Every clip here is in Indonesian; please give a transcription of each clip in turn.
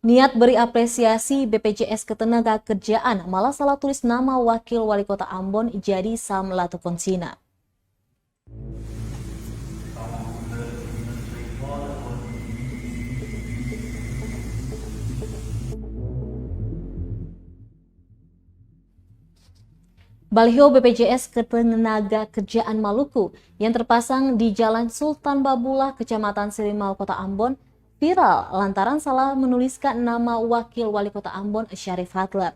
Niat beri apresiasi BPJS Ketenagakerjaan malah salah tulis nama Wakil Wali Kota Ambon jadi Sam Latukonsina. Baliho BPJS Ketenagakerjaan Maluku yang terpasang di Jalan Sultan Babulah, Kecamatan Sirimau, Kota Ambon, viral lantaran salah menuliskan nama Wakil Wali Kota Ambon Syarif Hatler.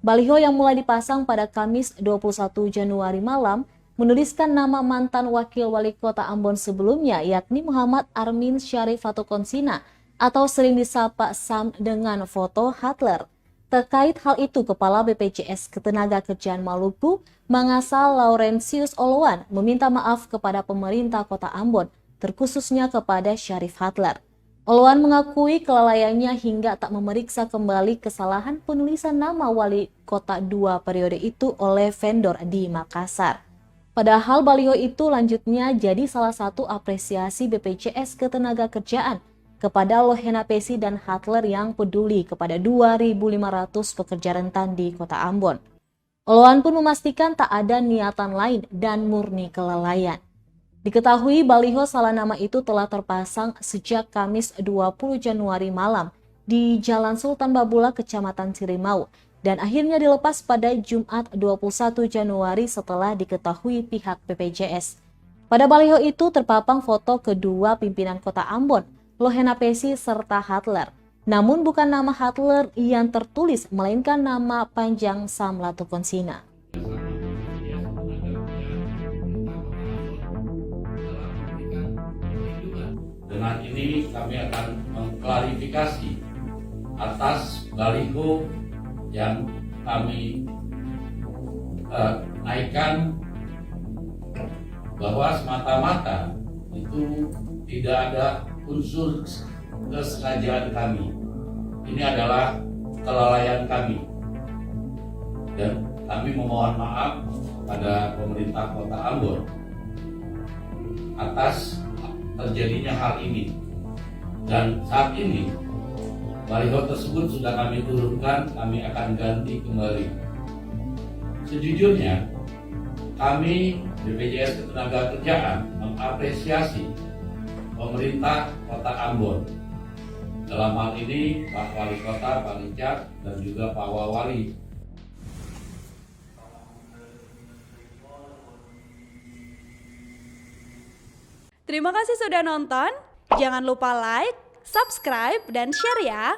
Baliho yang mulai dipasang pada Kamis 21 Januari malam menuliskan nama mantan Wakil Wali Kota Ambon sebelumnya, yakni Muhammad Armin Syarif Latukonsina atau sering disapa Sam dengan foto Hatler. Terkait hal itu, Kepala BPJS Ketenagakerjaan Maluku, Mangasal Laurentius Oloan, meminta maaf kepada pemerintah Kota Ambon, terkhususnya kepada Syarif Hatler. Oloan mengakui kelalaiannya hingga tak memeriksa kembali kesalahan penulisan nama Wali Kota 2 periode itu oleh vendor di Makassar. Padahal baliho itu lanjutnya jadi salah satu apresiasi BPJS Ketenagakerjaan kepada Lohena Pesi dan Hatler yang peduli kepada 2.500 pekerja rentan di Kota Ambon. Oloan pun memastikan tak ada niatan lain dan murni kelalaian. Diketahui baliho salah nama itu telah terpasang sejak Kamis 20 Januari malam di Jalan Sultan Babulah, Kecamatan Sirimau, dan akhirnya dilepas pada Jumat 21 Januari setelah diketahui pihak BPJS. Pada baliho itu terpapang foto kedua pimpinan Kota Ambon, Lohena Pesi serta Hatler. Namun bukan nama Hatler yang tertulis, melainkan nama panjang Sam Latukonsina. Dengan ini kami akan mengklarifikasi atas baliho yang kami naikkan bahwa semata-mata itu tidak ada unsur kesengajaan kami. Ini adalah kelalaian kami, dan kami memohon maaf pada pemerintah Kota Ambon atas terjadinya hal ini. Dan saat ini baliho tersebut sudah kami turunkan, kami akan ganti kembali. Sejujurnya kami BPJS Ketenagakerjaan mengapresiasi pemerintah Kota Ambon, dalam hal ini Pak Wali Kota, Pak Richard, dan juga Pak Wawali. Terima kasih sudah nonton. Jangan lupa like, subscribe, dan share ya.